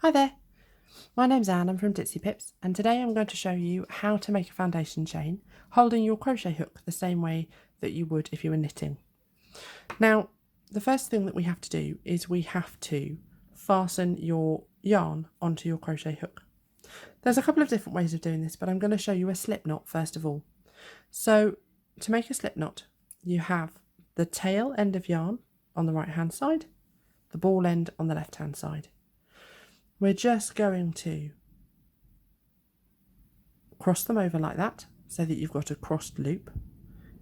Hi there, my name's Anne, I'm from Ditsy Pips, and today I'm going to show you how to make a foundation chain holding your crochet hook the same way that you would if you were knitting. Now, the first thing that we have to do is we have to fasten your yarn onto your crochet hook. There's a couple of different ways of doing this, but I'm going to show you a slip knot first of all. So to make a slip knot, you have the tail end of yarn on the right hand side, the ball end on the left hand side. We're just going to cross them over like that so that you've got a crossed loop,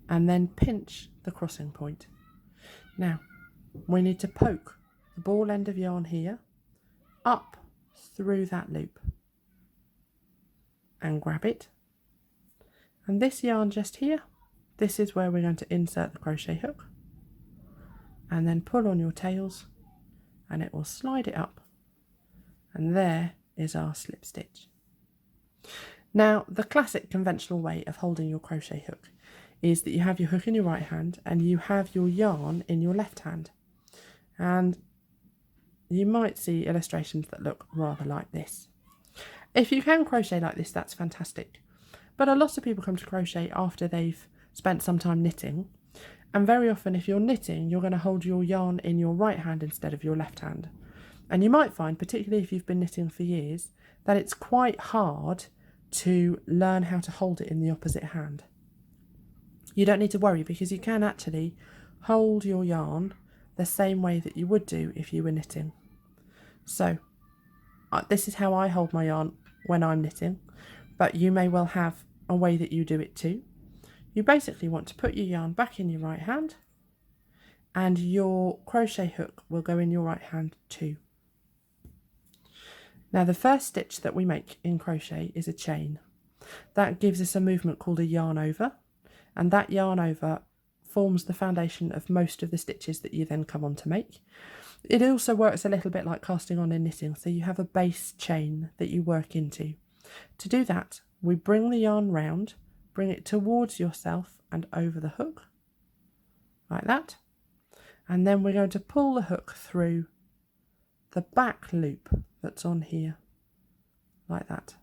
and then pinch the crossing point. Now we need to poke the ball end of yarn here up through that loop and grab it, and this yarn just here, this is where we're going to insert the crochet hook, and then pull on your tails and it will slide it up, and there is our slip stitch. Now, the classic conventional way of holding your crochet hook is that you have your hook in your right hand and you have your yarn in your left hand. And you might see illustrations that look rather like this. If you can crochet like this, that's fantastic. But a lot of people come to crochet after they've spent some time knitting. And very often if you're knitting, you're going to hold your yarn in your right hand instead of your left hand. And you might find, particularly if you've been knitting for years, that it's quite hard to learn how to hold it in the opposite hand. You don't need to worry, because you can actually hold your yarn the same way that you would do if you were knitting. So this is how I hold my yarn when I'm knitting, but you may well have a way that you do it too. You basically want to put your yarn back in your right hand, and your crochet hook will go in your right hand too. Now the first stitch that we make in crochet is a chain. That gives us a movement called a yarn over, and that yarn over forms the foundation of most of the stitches that you then come on to make. It also works a little bit like casting on and knitting, so you have a base chain that you work into. To do that, we bring the yarn round, bring it towards yourself and over the hook, like that, and then we're going to pull the hook through the back loop that's on here, like that.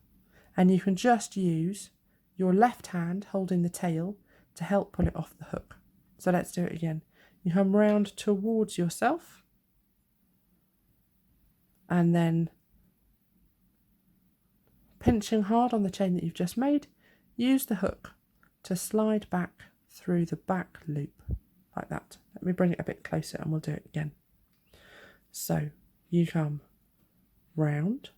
And you can just use your left hand holding the tail to help pull it off the hook. So let's do it again. You come round towards yourself, and then pinching hard on the chain that you've just made, use the hook to slide back through the back loop, like that. Let me bring it a bit closer and we'll do it again. So you come round,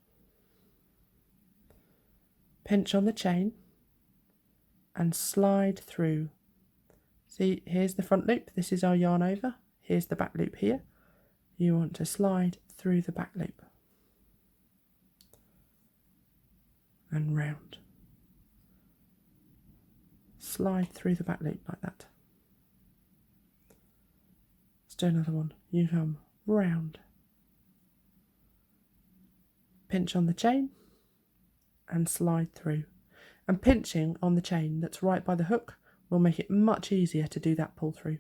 pinch on the chain and slide through. See, here's the front loop, this is our yarn over, here's the back loop here. You want to slide through the back loop and round. Slide through the back loop like that. Let's do another one. You come round, pinch on the chain and slide through. And pinching on the chain that's right by the hook will make it much easier to do that pull through.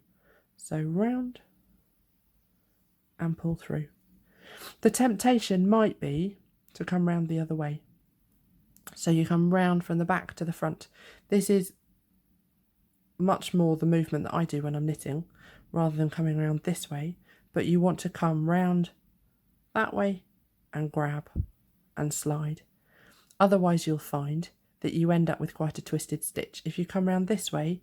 So round and pull through. The temptation might be to come round the other way. So you come round from the back to the front. This is much more the movement that I do when I'm knitting, rather than coming around this way, but you want to come round that way and grab and slide. Otherwise you'll find that you end up with quite a twisted stitch. If you come round this way,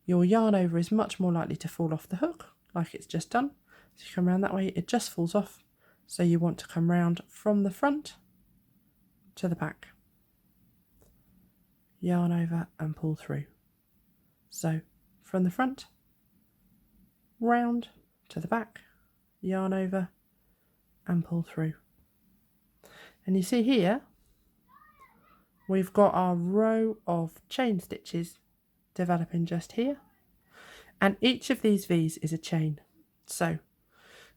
your yarn over is much more likely to fall off the hook, like it's just done. So if you come round that way, it just falls off. So you want to come round from the front to the back. Yarn over and pull through. So from the front, round to the back, yarn over and pull through. And you see here, we've got our row of chain stitches developing just here, and each of these V's is a chain. So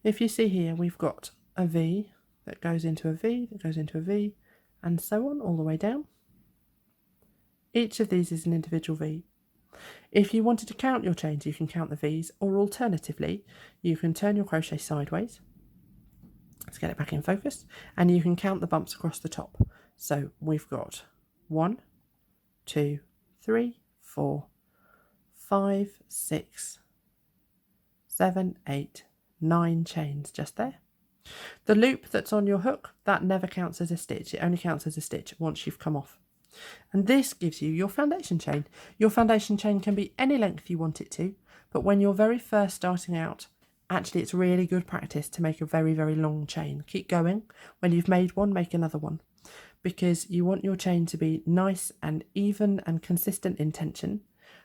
if you see here, we've got a V that goes into a V, that goes into a V, and so on all the way down. Each of these is an individual V. If you wanted to count your chains, you can count the V's, or alternatively, you can turn your crochet sideways Let's get it back in focus, and you can count the bumps across the top. So we've got 1, 2, 3, 4, 5, 6, 7, 8, 9 chains just there. The loop that's on your hook, that never counts as a stitch. It only counts as a stitch once you've come off. And this gives you your foundation chain. Your foundation chain can be any length you want it to, but when you're very first starting out, actually it's really good practice to make a very, very long chain. Keep going. When you've made one, make another one, because you want your chain to be nice and even and consistent in tension,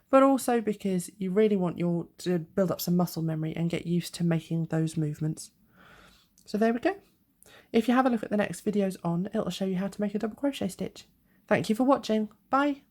but also because you really want to build up some muscle memory and get used to making those movements. So there we go. If you have a look at the next videos on, it'll show you how to make a double crochet stitch. Thank you for watching. Bye.